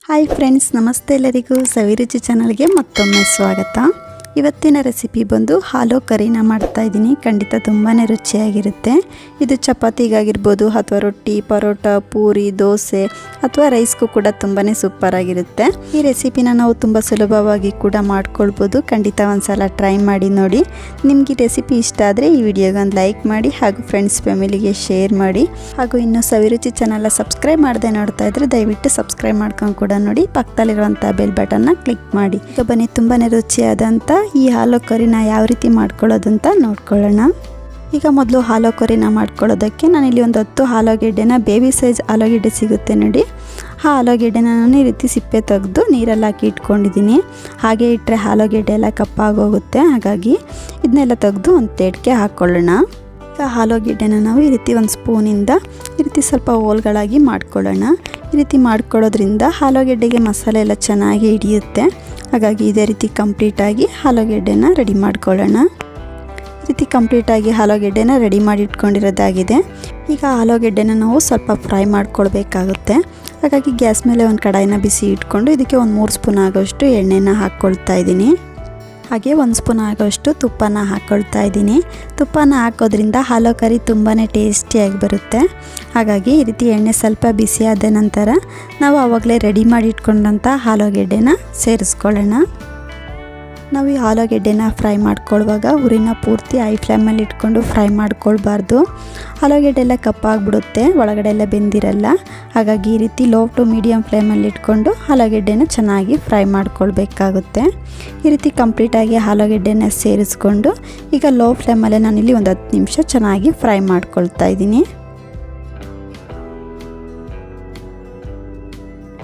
Hi friends, ನಮಸ್ತೆ ಎಲ್ಲರಿಗೂ. ಸವಿರುಚಿ ಚಾನಲ್ಗೆ ಮತ್ತೊಮ್ಮೆ ಸ್ವಾಗತ. ಇವತ್ತಿನ ರೆಸಿಪಿ ಬಂದು ಹಾಲು ಕರಿನ ಮಾಡ್ತಾ ಇದ್ದೀನಿ. ಖಂಡಿತ ತುಂಬಾ ರುಚಿಯಾಗಿರುತ್ತೆ. ಇದು ಚಪಾತಿಗಾಗಿರ್ಬೋದು ಅಥವಾ ರೊಟ್ಟಿ, ಪರೋಟ, ಪೂರಿ, ದೋಸೆ ಅಥವಾ ರೈಸ್ಗೂ ಕೂಡ ತುಂಬಾ ಸೂಪರ್ ಆಗಿರುತ್ತೆ. ಈ ರೆಸಿಪಿನ ನಾವು ತುಂಬ ಸುಲಭವಾಗಿ ಕೂಡ ಮಾಡ್ಕೊಳ್ಬೋದು. ಖಂಡಿತ ಒಂದ್ಸಲ ಟ್ರೈ ಮಾಡಿ ನೋಡಿ. ನಿಮ್ಗೆ ಈ ರೆಸಿಪಿ ಇಷ್ಟ ಆದರೆ ಈ ವಿಡಿಯೋಗೆ ಒಂದು ಲೈಕ್ ಮಾಡಿ ಹಾಗೂ ಫ್ರೆಂಡ್ಸ್ ಫ್ಯಾಮಿಲಿಗೆ ಶೇರ್ ಮಾಡಿ. ಹಾಗೂ ಇನ್ನು ಸವಿರುಚಿ ಚಾನಲ್ನ ಸಬ್ಸ್ಕ್ರೈಬ್ ಮಾಡದೆ ನೋಡ್ತಾ ಇದ್ರೆ ದಯವಿಟ್ಟು ಸಬ್ಸ್ಕ್ರೈಬ್ ಮಾಡ್ಕೊಂಡು ಕೂಡ ನೋಡಿ. ಪಕ್ಕದಲ್ಲಿರುವಂಥ ಬೆಲ್ ಬಟನ್ನ ಕ್ಲಿಕ್ ಮಾಡಿ. ಈಗ ಬನ್ನಿ, ತುಂಬಾ ರುಚಿಯಾದಂಥ ಈ ಹಾಲು ಕರಿನ ಯಾವ ರೀತಿ ಮಾಡ್ಕೊಳ್ಳೋದಂತ ನೋಡ್ಕೊಳ್ಳೋಣ. ಈಗ ಮೊದಲು ಹಾಲು ಕರಿನ ಮಾಡ್ಕೊಳ್ಳೋದಕ್ಕೆ ನಾನಿಲ್ಲಿ ಒಂದು 10 ಆಲೂಗೆಡ್ಡೆನ, ಬೇಬಿ ಸೈಜ್ ಆಲೂಗೆಡ್ಡೆ ಸಿಗುತ್ತೆ ನೋಡಿ, ಆ ಆಲೂಗೆಡ್ಡೆನ ನಾನು ಈ ರೀತಿ ಸಿಪ್ಪೆ ತೆಗೆದು ನೀರಲ್ಲಿ ಹಾಕಿ ಇಟ್ಕೊಂಡಿದ್ದೀನಿ. ಹಾಗೆ ಇಟ್ಟರೆ ಆಲೂಗೆಡ್ಡೆ ಎಲ್ಲ ಕಪ್ಪಾಗೋಗುತ್ತೆ. ಹಾಗಾಗಿ ಇದನ್ನೆಲ್ಲ ತೆಗೆದು ಒಂದು ಪ್ಲೇಟ್ಗೆ ಹಾಕ್ಕೊಳ್ಳೋಣ. ಈಗ ಆಲೂಗೆಡ್ಡೆನ ನಾವು ಈ ರೀತಿ ಒಂದು ಸ್ಪೂನಿಂದ ಈ ರೀತಿ ಸ್ವಲ್ಪ ಹೋಲ್ಗಳಾಗಿ ಮಾಡ್ಕೊಳ್ಳೋಣ. ಈ ರೀತಿ ಮಾಡ್ಕೊಳ್ಳೋದ್ರಿಂದ ಆಲೂಗೆಡ್ಡೆಗೆ ಮಸಾಲೆ ಎಲ್ಲ ಚೆನ್ನಾಗಿ ಹಿಡಿಯುತ್ತೆ. ಹಾಗಾಗಿ ಇದೇ ರೀತಿ ಕಂಪ್ಲೀಟಾಗಿ ಆಲೂಗೆಡ್ಡೆನ ರೆಡಿ ಮಾಡ್ಕೊಳ್ಳೋಣ. ಈ ರೀತಿ ಕಂಪ್ಲೀಟಾಗಿ ಆಲೂಗೆಡ್ಡೆನ ರೆಡಿ ಮಾಡಿ ಇಟ್ಕೊಂಡಿರೋದಾಗಿದೆ. ಈಗ ಆಲೂಗೆಡ್ಡೆನ ನಾವು ಸ್ವಲ್ಪ ಫ್ರೈ ಮಾಡ್ಕೊಳ್ಬೇಕಾಗುತ್ತೆ. ಹಾಗಾಗಿ ಗ್ಯಾಸ್ ಮೇಲೆ ಒಂದು ಕಡಾಯಿನ ಬಿಸಿ ಇಟ್ಕೊಂಡು ಇದಕ್ಕೆ ಒಂದು 3 ಸ್ಪೂನ್ ಆಗೋಷ್ಟು ಎಣ್ಣೆನ ಹಾಕ್ಕೊಳ್ತಾ ಇದ್ದೀನಿ. ಹಾಗೆ 1 ಸ್ಪೂನ್ ಆಗೋಷ್ಟು ತುಪ್ಪನ ಹಾಕ್ಕೊಳ್ತಾ ಇದ್ದೀನಿ. ತುಪ್ಪನ ಹಾಕೋದ್ರಿಂದ ಹಾಲು ಕರಿ ತುಂಬಾ ಟೇಸ್ಟಿಯಾಗಿ ಬರುತ್ತೆ. ಹಾಗಾಗಿ ಈ ರೀತಿ ಎಣ್ಣೆ ಸ್ವಲ್ಪ ಬಿಸಿ ಆದ ನಂತರ ನಾವು ಆವಾಗಲೇ ರೆಡಿ ಮಾಡಿ ಇಟ್ಕೊಂಡಂಥ ಆಲೂಗೆಡ್ಡೆನ ಸೇರಿಸ್ಕೊಳ್ಳೋಣ. ನಾವು ಈ ಆಲೂಗೆಡ್ಡೆನ ಫ್ರೈ ಮಾಡ್ಕೊಳ್ಳುವಾಗ ಉರಿನ ಪೂರ್ತಿ ಹೈ ಫ್ಲೇಮಲ್ಲಿ ಇಟ್ಕೊಂಡು ಫ್ರೈ ಮಾಡ್ಕೊಳ್ಬಾರ್ದು. ಆಲೂಗೆಡ್ಡೆ ಎಲ್ಲ ಕಪ್ಪಾಗಿಬಿಡುತ್ತೆ, ಒಳಗಡೆ ಎಲ್ಲ ಬೆಂದಿರಲ್ಲ. ಹಾಗಾಗಿ ಈ ರೀತಿ ಲೋ ಟು ಮೀಡಿಯಮ್ ಫ್ಲೇಮಲ್ಲಿ ಇಟ್ಕೊಂಡು ಆಲೂಗೆಡ್ಡೆನ ಚೆನ್ನಾಗಿ ಫ್ರೈ ಮಾಡ್ಕೊಳ್ಬೇಕಾಗುತ್ತೆ. ಈ ರೀತಿ ಕಂಪ್ಲೀಟಾಗಿ ಆಲೂಗೆಡ್ಡೆನ ಸೇರಿಸ್ಕೊಂಡು ಈಗ ಲೋ ಫ್ಲೇಮಲ್ಲೇ ನಾನಿಲ್ಲಿ ಒಂದು 10 ನಿಮಿಷ ಚೆನ್ನಾಗಿ ಫ್ರೈ ಮಾಡ್ಕೊಳ್ತಾ ಇದ್ದೀನಿ.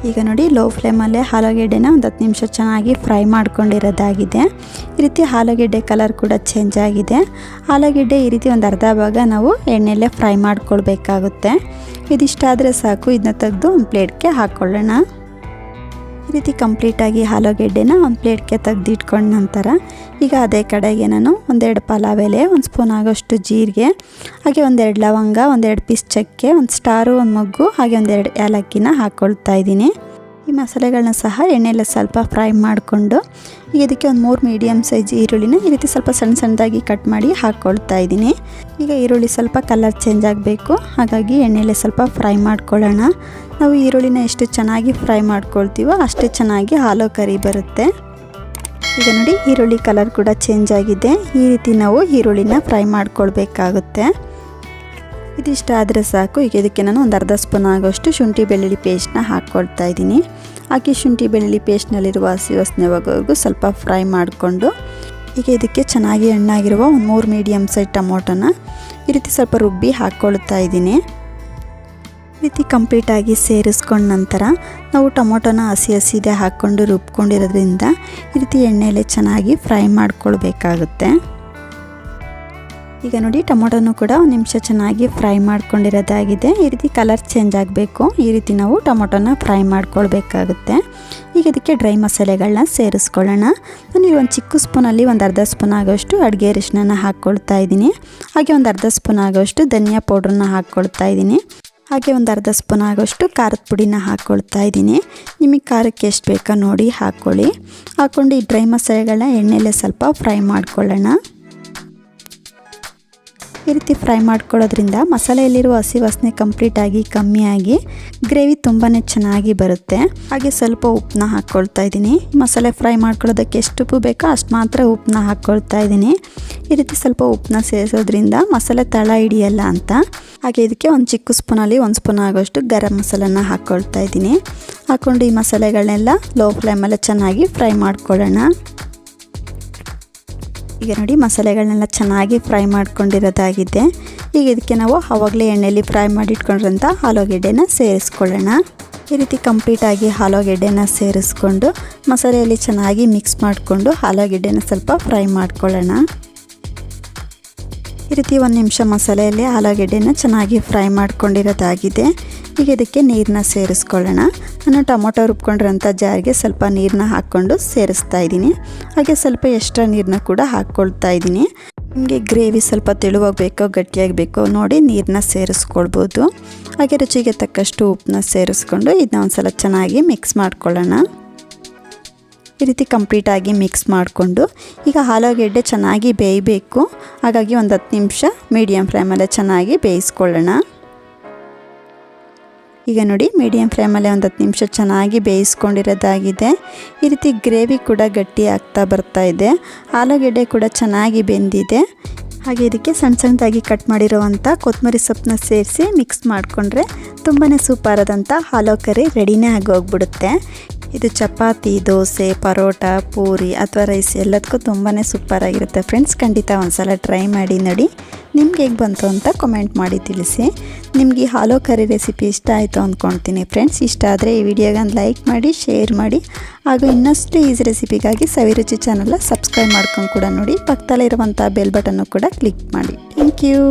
ಈಗ ನೋಡಿ, ಲೋ ಫ್ಲೇಮಲ್ಲೇ ಆಲೂಗೆಡ್ಡೆನ ಒಂದು 10 ನಿಮಿಷ ಚೆನ್ನಾಗಿ ಫ್ರೈ ಮಾಡ್ಕೊಂಡಿರೋದಾಗಿದೆ. ಈ ರೀತಿ ಆಲೂಗೆಡ್ಡೆ ಕಲರ್ ಕೂಡ ಚೇಂಜ್ ಆಗಿದೆ. ಆಲೂಗೆಡ್ಡೆ ಈ ರೀತಿ ಒಂದು ಅರ್ಧ ಭಾಗ ನಾವು ಎಣ್ಣೆಯಲ್ಲೇ ಫ್ರೈ ಮಾಡ್ಕೊಳ್ಬೇಕಾಗುತ್ತೆ. ಇದಿಷ್ಟಾದರೆ ಸಾಕು. ಇದನ್ನ ತೆಗೆದು ಒಂದು ಪ್ಲೇಟ್ಗೆ ಹಾಕ್ಕೊಳ್ಳೋಣ. ಈ ರೀತಿ ಕಂಪ್ಲೀಟಾಗಿ ಆಲೂಗೆಡ್ಡೆನ ಒಂದು ಪ್ಲೇಟ್ಗೆ ತೆಗೆದು ಇಟ್ಕೊಂಡ ನಂತರ ಈಗ ಅದೇ ಕಡೆಗೆ ನಾನು 1-2 ಪಲಾವ್ ಎಲೆ, 1 ಸ್ಪೂನ್ ಆಗೋಷ್ಟು ಜೀರಿಗೆ, ಹಾಗೆ 1-2 ಲವಂಗ, 1-2 ಪೀಸ್ ಚಕ್ಕೆ, 1 ಸ್ಟಾರು, 1 ಮೊಗ್ಗು, ಹಾಗೆ 1-2 ಏಲಕ್ಕಿನ ಹಾಕ್ಕೊಳ್ತಾ ಇದ್ದೀನಿ. ಈ ಮಸಾಲೆಗಳನ್ನ ಸಹ ಎಣ್ಣೆಲ್ಲ ಸ್ವಲ್ಪ ಫ್ರೈ ಮಾಡಿಕೊಂಡು ಈಗ ಇದಕ್ಕೆ ಒಂದು 3 ಮೀಡಿಯಮ್ ಸೈಜ್ ಈರುಳ್ಳಿನ ಈ ರೀತಿ ಸ್ವಲ್ಪ ಸಣ್ಣದಾಗಿ ಕಟ್ ಮಾಡಿ ಹಾಕ್ಕೊಳ್ತಾ ಇದ್ದೀನಿ. ಈಗ ಈರುಳ್ಳಿ ಸ್ವಲ್ಪ ಕಲರ್ ಚೇಂಜ್ ಆಗಬೇಕು. ಹಾಗಾಗಿ ಎಣ್ಣೆಲ್ಲೇ ಸ್ವಲ್ಪ ಫ್ರೈ ಮಾಡ್ಕೊಳ್ಳೋಣ. ನಾವು ಈರುಳ್ಳಿನ ಎಷ್ಟು ಚೆನ್ನಾಗಿ ಫ್ರೈ ಮಾಡ್ಕೊಳ್ತೀವೋ ಅಷ್ಟೇ ಚೆನ್ನಾಗಿ ಹಾಲು ಕರಿ ಬರುತ್ತೆ. ಈಗ ನೋಡಿ, ಈರುಳ್ಳಿ ಕಲರ್ ಕೂಡ ಚೇಂಜ್ ಆಗಿದೆ. ಈ ರೀತಿ ನಾವು ಈರುಳ್ಳಿನ ಫ್ರೈ ಮಾಡ್ಕೊಳ್ಬೇಕಾಗುತ್ತೆ. ಇದಿಷ್ಟ ಆದರೆ ಸಾಕು. ಈಗ ಇದಕ್ಕೆ ನಾನು ಒಂದು ಅರ್ಧ ಸ್ಪೂನ್ ಆಗೋಷ್ಟು ಶುಂಠಿ ಬೆಳ್ಳುಳ್ಳಿ ಪೇಸ್ಟ್ನ ಹಾಕ್ಕೊಳ್ತಾ ಇದ್ದೀನಿ. ಹಾಗೆ ಶುಂಠಿ ಬೆಳ್ಳುಳ್ಳಿ ಪೇಸ್ಟ್ನಲ್ಲಿರುವ ಹಸಿ ವಾಸನೆ ಹೋಗೋವರೆಗೂ ಸ್ವಲ್ಪ ಫ್ರೈ ಮಾಡಿಕೊಂಡು ಈಗ ಇದಕ್ಕೆ ಚೆನ್ನಾಗಿ ಹಣ್ಣಾಗಿರುವ ಒಂದು 3 ಮೀಡಿಯಮ್ ಸೈಜ್ ಟೊಮೊಟೊನ ಈ ರೀತಿ ಸ್ವಲ್ಪ ರುಬ್ಬಿ ಹಾಕ್ಕೊಳ್ತಾ ಇದ್ದೀನಿ. ಈ ರೀತಿ ಕಂಪ್ಲೀಟಾಗಿ ಸೇರಿಸ್ಕೊಂಡ ನಂತರ ನಾವು ಟೊಮೊಟೊನ ಹಸಿದೇ ಹಾಕ್ಕೊಂಡು ರುಬ್ಕೊಂಡಿರೋದ್ರಿಂದ ಈ ರೀತಿ ಎಣ್ಣೆಯಲ್ಲಿ ಚೆನ್ನಾಗಿ ಫ್ರೈ ಮಾಡ್ಕೊಳ್ಬೇಕಾಗುತ್ತೆ. ಈಗ ನೋಡಿ, ಟೊಮೊಟೊನೂ ಕೂಡ 1 ನಿಮಿಷ ಚೆನ್ನಾಗಿ ಫ್ರೈ ಮಾಡ್ಕೊಂಡಿರೋದಾಗಿದೆ. ಈ ರೀತಿ ಕಲರ್ ಚೇಂಜ್ ಆಗಬೇಕು. ಈ ರೀತಿ ನಾವು ಟೊಮೊಟೊನ ಫ್ರೈ ಮಾಡ್ಕೊಳ್ಬೇಕಾಗುತ್ತೆ. ಈಗ ಇದಕ್ಕೆ ಡ್ರೈ ಮಸಾಲೆಗಳನ್ನ ಸೇರಿಸ್ಕೊಳ್ಳೋಣ. ನಾನಿಲ್ಲಿ ಒಂದು ಚಿಕ್ಕ ಸ್ಪೂನಲ್ಲಿ ಒಂದು ಅರ್ಧ ಸ್ಪೂನ್ ಆಗೋಷ್ಟು ಅಡುಗೆ ಅರಿಶಿನ ಹಾಕ್ಕೊಳ್ತಾ ಇದ್ದೀನಿ. ಹಾಗೆ ಒಂದು ಅರ್ಧ ಸ್ಪೂನ್ ಆಗೋಷ್ಟು ಧನಿಯಾ ಪೌಡ್ರನ್ನ ಹಾಕ್ಕೊಳ್ತಾ ಇದ್ದೀನಿ. ಹಾಗೆ ಒಂದು ಅರ್ಧ ಸ್ಪೂನ್ ಆಗೋಷ್ಟು ಖಾರದ ಪುಡಿನ ಹಾಕ್ಕೊಳ್ತಾ ಇದ್ದೀನಿ. ನಿಮಗೆ ಖಾರಕ್ಕೆ ಎಷ್ಟು ಬೇಕೋ ನೋಡಿ ಹಾಕ್ಕೊಳ್ಳಿ. ಹಾಕ್ಕೊಂಡು ಈ ಡ್ರೈ ಮಸಾಲೆಗಳನ್ನ ಎಣ್ಣೆಯಲ್ಲೇ ಸ್ವಲ್ಪ ಫ್ರೈ ಮಾಡ್ಕೊಳ್ಳೋಣ. ಈ ರೀತಿ ಫ್ರೈ ಮಾಡ್ಕೊಳ್ಳೋದ್ರಿಂದ ಮಸಾಲೆಯಲ್ಲಿರುವ ಹಸಿ ವಾಸನೆ ಕಂಪ್ಲೀಟಾಗಿ ಕಮ್ಮಿಯಾಗಿ ಗ್ರೇವಿ ತುಂಬಾ ಚೆನ್ನಾಗಿ ಬರುತ್ತೆ. ಹಾಗೆ ಸ್ವಲ್ಪ ಉಪ್ಪನ್ನ ಹಾಕ್ಕೊಳ್ತಾ ಇದ್ದೀನಿ. ಮಸಾಲೆ ಫ್ರೈ ಮಾಡ್ಕೊಳ್ಳೋದಕ್ಕೆ ಎಷ್ಟು ಉಪ್ಪು ಬೇಕೋ ಅಷ್ಟು ಮಾತ್ರ ಉಪ್ಪನ್ನ ಹಾಕ್ಕೊಳ್ತಾ ಇದ್ದೀನಿ. ಈ ರೀತಿ ಸ್ವಲ್ಪ ಉಪ್ಪನ್ನ ಸೇರಿಸೋದ್ರಿಂದ ಮಸಾಲೆ ತಳ ಹಿಡಿಯಲ್ಲ ಅಂತ. ಹಾಗೆ ಇದಕ್ಕೆ ಒಂದು ಚಿಕ್ಕ ಸ್ಪೂನಲ್ಲಿ 1 ಸ್ಪೂನ್ ಆಗೋಷ್ಟು ಗರಂ ಮಸಾಲನ ಹಾಕ್ಕೊಳ್ತಾ ಇದ್ದೀನಿ. ಹಾಕ್ಕೊಂಡು ಈ ಮಸಾಲೆಗಳನ್ನೆಲ್ಲ ಲೋ ಫ್ಲೇಮಲ್ಲೇ ಚೆನ್ನಾಗಿ ಫ್ರೈ ಮಾಡ್ಕೊಳ್ಳೋಣ. ಈಗ ನೋಡಿ, ಮಸಾಲೆಗಳನ್ನೆಲ್ಲ ಚೆನ್ನಾಗಿ ಫ್ರೈ ಮಾಡ್ಕೊಂಡಿರೋದಾಗಿದೆ. ಈಗ ಇದಕ್ಕೆ ನಾವು ಆವಾಗಲೇ ಎಣ್ಣೆಯಲ್ಲಿ ಫ್ರೈ ಮಾಡಿಟ್ಕೊಂಡಿರೋಂಥ ಆಲೂಗೆಡ್ಡೆನ ಸೇರಿಸ್ಕೊಳ್ಳೋಣ. ಈ ರೀತಿ ಕಂಪ್ಲೀಟಾಗಿ ಆಲೂಗೆಡ್ಡೆನ ಸೇರಿಸ್ಕೊಂಡು ಮಸಾಲೆಯಲ್ಲಿ ಚೆನ್ನಾಗಿ ಮಿಕ್ಸ್ ಮಾಡಿಕೊಂಡು ಆಲೂಗೆಡ್ಡೆನ ಸ್ವಲ್ಪ ಫ್ರೈ ಮಾಡ್ಕೊಳ್ಳೋಣ. ಈ ರೀತಿ 1 ನಿಮಿಷ ಮಸಾಲೆಯಲ್ಲಿ ಆಲೂಗೆಡ್ಡೆನ ಚೆನ್ನಾಗಿ ಫ್ರೈ ಮಾಡ್ಕೊಂಡಿರೋದಾಗಿದೆ. ಈಗ ಇದಕ್ಕೆ ನೀರನ್ನ ಸೇರಿಸ್ಕೊಳ್ಳೋಣ. ನಾನು ಟೊಮೊಟೊ ರುಬ್ಕೊಂಡಿರೋಂಥ ಜಾರಿಗೆ ಸ್ವಲ್ಪ ನೀರನ್ನ ಹಾಕ್ಕೊಂಡು ಸೇರಿಸ್ತಾ ಇದ್ದೀನಿ. ಹಾಗೆ ಸ್ವಲ್ಪ ಎಕ್ಸ್ಟ್ರಾ ನೀರನ್ನ ಕೂಡ ಹಾಕ್ಕೊಳ್ತಾ ಇದ್ದೀನಿ. ನಿಮಗೆ ಗ್ರೇವಿ ಸ್ವಲ್ಪ ತೆಳುವಾಗಬೇಕೋ ಗಟ್ಟಿಯಾಗಬೇಕೋ ನೋಡಿ ನೀರನ್ನ ಸೇರಿಸ್ಕೊಳ್ಬೋದು. ಹಾಗೆ ರುಚಿಗೆ ತಕ್ಕಷ್ಟು ಉಪ್ಪನ್ನ ಸೇರಿಸ್ಕೊಂಡು ಇದನ್ನ ಒಂದ್ಸಲ ಚೆನ್ನಾಗಿ ಮಿಕ್ಸ್ ಮಾಡ್ಕೊಳ್ಳೋಣ. ಈ ರೀತಿ ಕಂಪ್ಲೀಟಾಗಿ ಮಿಕ್ಸ್ ಮಾಡಿಕೊಂಡು ಈಗ ಆಲೂಗೆಡ್ಡೆ ಚೆನ್ನಾಗಿ ಬೇಯಬೇಕು. ಹಾಗಾಗಿ ಒಂದು 10 ನಿಮಿಷ ಮೀಡಿಯಮ್ ಫ್ಲೇಮಲ್ಲೇ ಚೆನ್ನಾಗಿ ಬೇಯಿಸ್ಕೊಳ್ಳೋಣ. ಈಗ ನೋಡಿ ಮೀಡಿಯಮ್ ಫ್ಲೇಮಲ್ಲೇ ಒಂದು 10 ನಿಮಿಷ ಚೆನ್ನಾಗಿ ಬೇಯಿಸ್ಕೊಂಡಿರೋದಾಗಿದೆ. ಈ ರೀತಿ ಗ್ರೇವಿ ಕೂಡ ಗಟ್ಟಿ ಆಗ್ತಾ ಬರ್ತಾ ಇದೆ. ಆಲೂಗೆಡ್ಡೆ ಕೂಡ ಚೆನ್ನಾಗಿ ಬೆಂದಿದೆ. ಹಾಗೆ ಇದಕ್ಕೆ ಸಣ್ಣದಾಗಿ ಕಟ್ ಮಾಡಿರೋವಂಥ ಕೊತ್ತಂಬರಿ ಸೊಪ್ಪನ್ನ ಸೇರಿಸಿ ಮಿಕ್ಸ್ ಮಾಡಿಕೊಂಡ್ರೆ ತುಂಬಾ ಸೂಪರಾದಂಥ ಆಲೂ ಕರಿ ರೆಡಿನೇ ಆಗೋಗ್ಬಿಡುತ್ತೆ. ಇದು ಚಪಾತಿ, ದೋಸೆ, ಪರೋಟ, ಪೂರಿ ಅಥವಾ ರೈಸ್ ಎಲ್ಲದಕ್ಕೂ ತುಂಬಾ ಸೂಪರಾಗಿರುತ್ತೆ ಫ್ರೆಂಡ್ಸ್. ಖಂಡಿತ ಒಂದ್ಸಲ ಟ್ರೈ ಮಾಡಿ ನೋಡಿ. ನಿಮ್ಗೆ ಹೇಗೆ ಬಂತು ಅಂತ ಕಮೆಂಟ್ ಮಾಡಿ ತಿಳಿಸಿ. ನಿಮಗೆ ಈ ಆಲೂ ಕರಿ ರೆಸಿಪಿ ಇಷ್ಟ ಆಯಿತು ಅಂದ್ಕೊಳ್ತೀನಿ ಫ್ರೆಂಡ್ಸ್. ಇಷ್ಟ ಆದರೆ ಈ ವಿಡಿಯೋಗೆ ಒಂದು ಲೈಕ್ ಮಾಡಿ, ಶೇರ್ ಮಾಡಿ. ಹಾಗೂ ಇನ್ನಷ್ಟು ಈಸಿ ರೆಸಿಪಿಗಾಗಿ ಸವಿರುಚಿ ಚಾನಲ್ನ ಸಬ್ಸ್ಕ್ರೈಬ್ ಮಾಡ್ಕೊಂಡು ಕೂಡ ನೋಡಿ. ಪಕ್ಕದಲ್ಲಿರುವಂಥ ಬೆಲ್ ಬಟನ್ನು ಕೂಡ ಕ್ಲಿಕ್ ಮಾಡಿ. Thank you.